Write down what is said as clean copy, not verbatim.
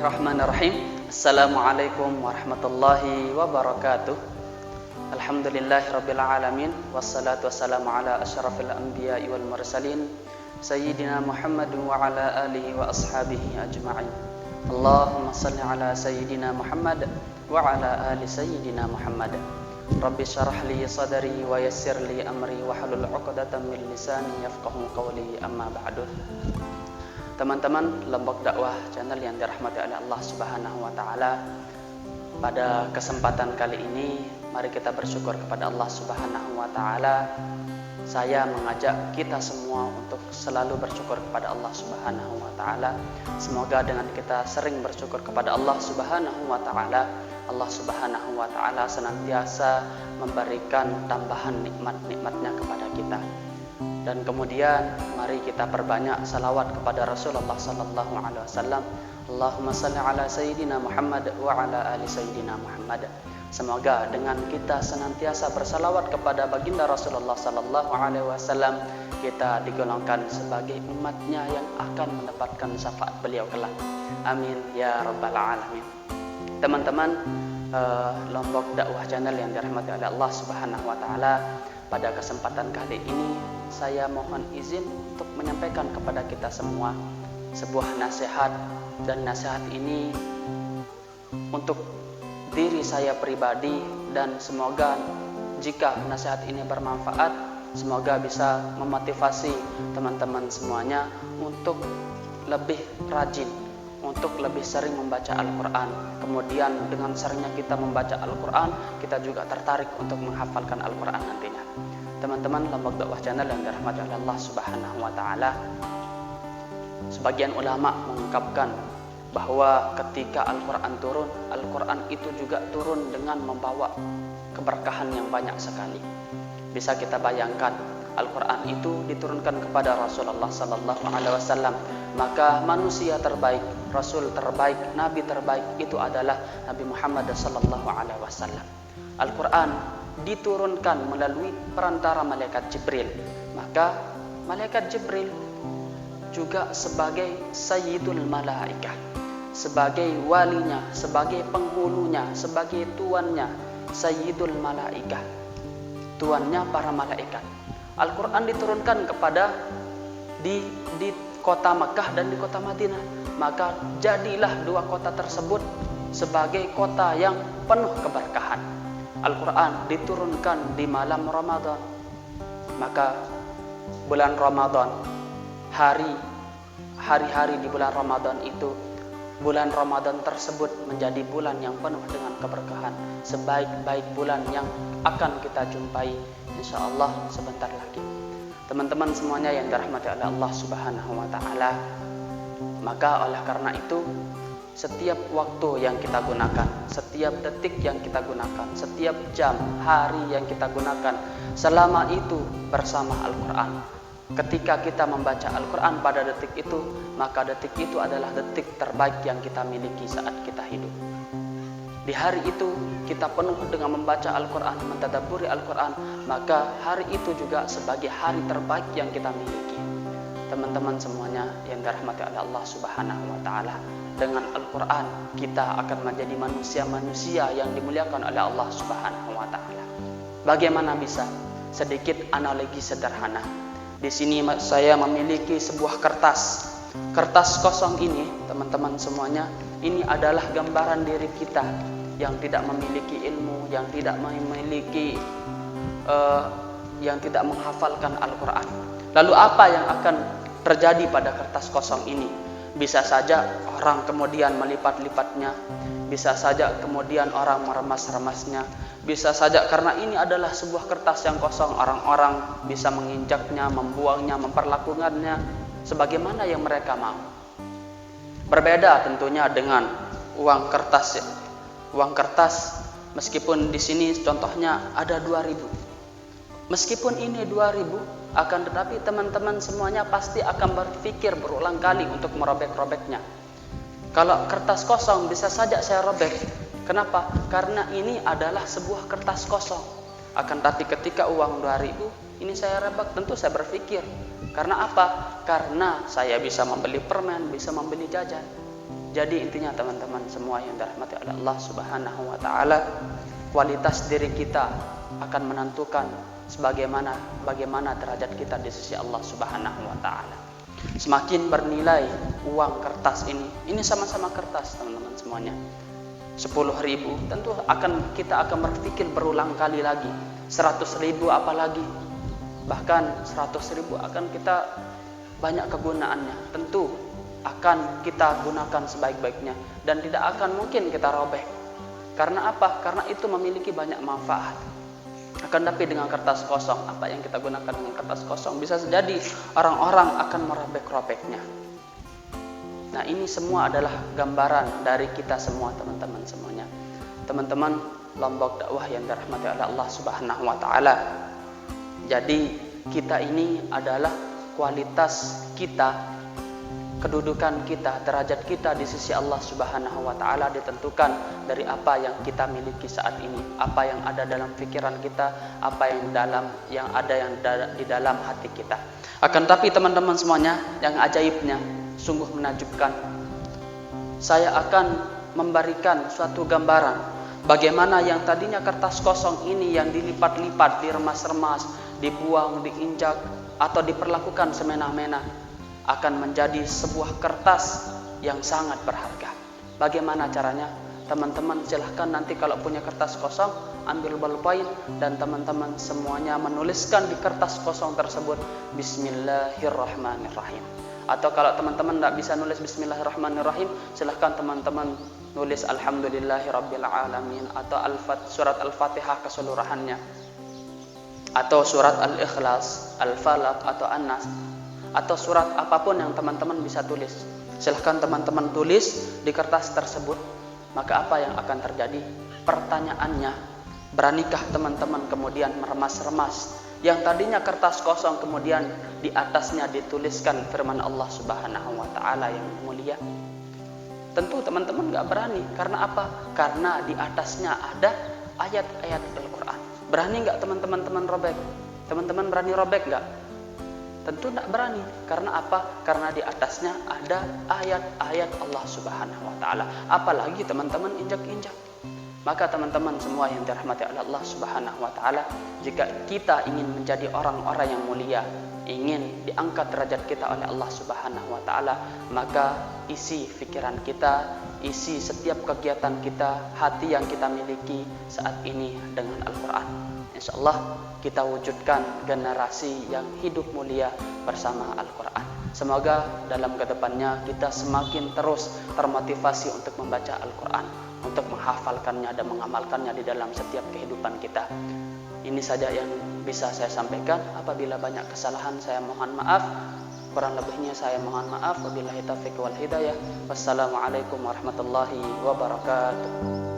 Bismillahirrahmanirrahim. Assalamualaikum warahmatullahi wabarakatuh. Alhamdulillahirabbil alamin wassalatu wassalamu ala asyrafil anbiya'i wal mursalin sayyidina Muhammad wa ala alihi wa ashabihi ajma'in. Allahumma shalli ala sayyidina Muhammad wa ala ali sayyidina Muhammad. Rabbi syrah li sadri wa yassir li amri wa hlul 'uqdatam min lisani yafqahu qawli, amma ba'du. Teman-teman Lombok Dakwah channel yang dirahmati oleh Allah Subhanahu wa taala, pada kesempatan kali ini mari kita bersyukur kepada Allah Subhanahu wa taala. Saya mengajak kita semua untuk selalu bersyukur kepada Allah Subhanahu wa taala. Semoga dengan kita sering bersyukur kepada Allah Subhanahu wa taala, Allah Subhanahu wa taala senantiasa memberikan tambahan nikmat-nikmatnya kepada kita. Dan kemudian mari kita perbanyak salawat kepada Rasulullah sallallahu alaihi wasallam. Allahumma shalli ala sayyidina Muhammad wa ala ali sayyidina Muhammad. Semoga dengan kita senantiasa bersalawat kepada baginda Rasulullah sallallahu alaihi wasallam, kita digolongkan sebagai umatnya yang akan mendapatkan syafaat beliau kelak. Amin ya rabbal alamin. Teman-teman Lombok Dakwah channel yang dirahmati oleh Allah Subhanahu wa taala, pada kesempatan kali ini saya mohon izin untuk menyampaikan kepada kita semua sebuah nasihat, dan nasihat ini untuk diri saya pribadi, dan semoga jika nasihat ini bermanfaat, semoga bisa memotivasi teman-teman semuanya untuk lebih rajin, untuk lebih sering membaca Al-Quran. Kemudian dengan seringnya kita membaca Al-Quran, kita juga tertarik untuk menghafalkan Al-Quran nantinya. Teman-teman Lombok Dakwah channel yang dirahmati oleh Allah Subhanahu wa taala, sebagian ulama mengungkapkan bahwa ketika Al-Quran turun, Al-Quran itu juga turun dengan membawa keberkahan yang banyak sekali. Bisa kita bayangkan, Al-Quran itu diturunkan kepada Rasulullah sallallahu alaihi wasallam, maka manusia terbaik, Rasul terbaik, Nabi terbaik itu adalah Nabi Muhammad sallallahu alaihi wasallam. Al-Quran diturunkan melalui perantara malaikat Jibril, maka malaikat Jibril juga sebagai sayyidul malaikah, sebagai walinya, sebagai penghulunya, sebagai tuannya, sayyidul malaikah, tuannya para malaikat. Al-Quran diturunkan kepada di kota Mekah dan di kota Madinah, maka jadilah dua kota tersebut sebagai kota yang penuh keberkahan. Al-Quran diturunkan di malam Ramadan, maka bulan Ramadan, hari-hari di bulan Ramadan itu, bulan Ramadan tersebut menjadi bulan yang penuh dengan keberkahan, sebaik-baik bulan yang akan kita jumpai insya Allah sebentar lagi. Teman-teman semuanya yang dirahmati oleh Allah Subhanahu wa taala, maka oleh karena itu setiap waktu yang kita gunakan, setiap detik yang kita gunakan, setiap jam, hari yang kita gunakan, selama itu bersama Al-Quran. Ketika kita membaca Al-Quran pada detik itu, maka detik itu adalah detik terbaik yang kita miliki saat kita hidup. Di hari itu kita penuh dengan membaca Al-Quran, mentadabburi Al-Quran, maka hari itu juga sebagai hari terbaik yang kita miliki. Teman-teman semuanya yang dirahmati oleh Allah Subhanahu wa taala, dengan Al-Quran kita akan menjadi manusia-manusia yang dimuliakan oleh Allah Subhanahu wa taala. Bagaimana bisa? Sedikit analogi sederhana. Di sini saya memiliki sebuah kertas. Kertas kosong ini, teman-teman semuanya, ini adalah gambaran diri kita yang tidak memiliki ilmu, yang tidak memiliki yang tidak menghafalkan Al-Quran. Lalu apa yang akan terjadi pada kertas kosong ini? Bisa saja orang kemudian melipat-lipatnya, bisa saja kemudian orang meremas-remasnya, bisa saja karena ini adalah sebuah kertas yang kosong, orang-orang bisa menginjaknya, membuangnya, memperlakukannya sebagaimana yang mereka mau. Berbeda tentunya dengan uang kertas ya. Uang kertas, meskipun di sini contohnya ada 2.000. Meskipun ini 2.000, akan tetapi teman-teman semuanya pasti akan berpikir berulang kali untuk merobek-robeknya. Kalau kertas kosong bisa saja saya robek. Kenapa? Karena ini adalah sebuah kertas kosong. Akan tetapi ketika uang 2.000 ini saya robek, tentu saya berpikir. Karena apa? Karena saya bisa membeli permen, bisa membeli jajan. Jadi intinya teman-teman semua yang dirahmati oleh Allah Subhanahu wa taala, kualitas diri kita akan menentukan bagaimana derajat kita di sisi Allah Subhanahu wa taala. Semakin bernilai uang kertas ini sama-sama kertas teman-teman semuanya. 10.000 tentu kita akan berpikir berulang kali lagi. 100.000 apalagi. Bahkan 100.000 akan kita banyak kegunaannya. Tentu akan kita gunakan sebaik-baiknya dan tidak akan mungkin kita robek. Karena apa? Karena itu memiliki banyak manfaat. Akan tapi dengan kertas kosong, apa yang kita gunakan dengan kertas kosong bisa jadi orang-orang akan merobek-robeknya. Nah, ini semua adalah gambaran dari kita semua teman-teman semuanya. Teman-teman Lombok Dakwah yang dirahmati oleh Allah Subhanahu wa taala. Jadi kita ini adalah kualitas kita, kedudukan kita, derajat kita di sisi Allah Subhanahu wa taala ditentukan dari apa yang kita miliki saat ini, apa yang ada dalam pikiran kita, apa yang ada di dalam hati kita. Akan tapi teman-teman semuanya, yang ajaibnya sungguh menakjubkan. Saya akan memberikan suatu gambaran bagaimana yang tadinya kertas kosong ini yang dilipat-lipat, diremas-remas, dibuang, diinjak atau diperlakukan semena-mena akan menjadi sebuah kertas yang sangat berharga. Bagaimana caranya? Teman-teman silahkan nanti kalau punya kertas kosong, ambil ballpoint dan teman-teman semuanya menuliskan di kertas kosong tersebut Bismillahirrahmanirrahim. Atau kalau teman-teman tidak bisa nulis Bismillahirrahmanirrahim, silahkan teman-teman nulis Alhamdulillahirrabbilalamin atau surat Al-Fatihah keseluruhannya, atau surat Al-Ikhlas, Al-Falaq atau An-Nas, atau surat apapun yang teman-teman bisa tulis. Silahkan teman-teman tulis di kertas tersebut. Maka apa yang akan terjadi? Pertanyaannya, beranikah teman-teman kemudian meremas-remas yang tadinya kertas kosong kemudian di atasnya dituliskan firman Allah Subhanahu wa taala yang mulia? Tentu teman-teman gak berani. Karena apa? Karena di atasnya ada ayat-ayat Al-Quran. Berani gak teman-teman robek? Teman-teman berani robek gak? Tentu tidak berani. Karena apa? Karena di atasnya ada ayat-ayat Allah Subhanahu wa taala. Apalagi teman-teman injak-injak. Maka teman-teman semua yang dirahmati oleh Allah Subhanahu wa taala, jika kita ingin menjadi orang-orang yang mulia, ingin diangkat derajat kita oleh Allah Subhanahu wa taala, maka isi pikiran kita, isi setiap kegiatan kita, hati yang kita miliki saat ini dengan Al-Qur'an. Insyaallah kita wujudkan generasi yang hidup mulia bersama Al-Quran. Semoga dalam kedepannya kita semakin terus termotivasi untuk membaca Al-Quran, untuk menghafalkannya dan mengamalkannya di dalam setiap kehidupan kita. Ini saja yang bisa saya sampaikan. Apabila banyak kesalahan saya mohon maaf. Kurang lebihnya saya mohon maaf. Wabillahi taufiq wal hidayah. Wassalamualaikum warahmatullahi wabarakatuh.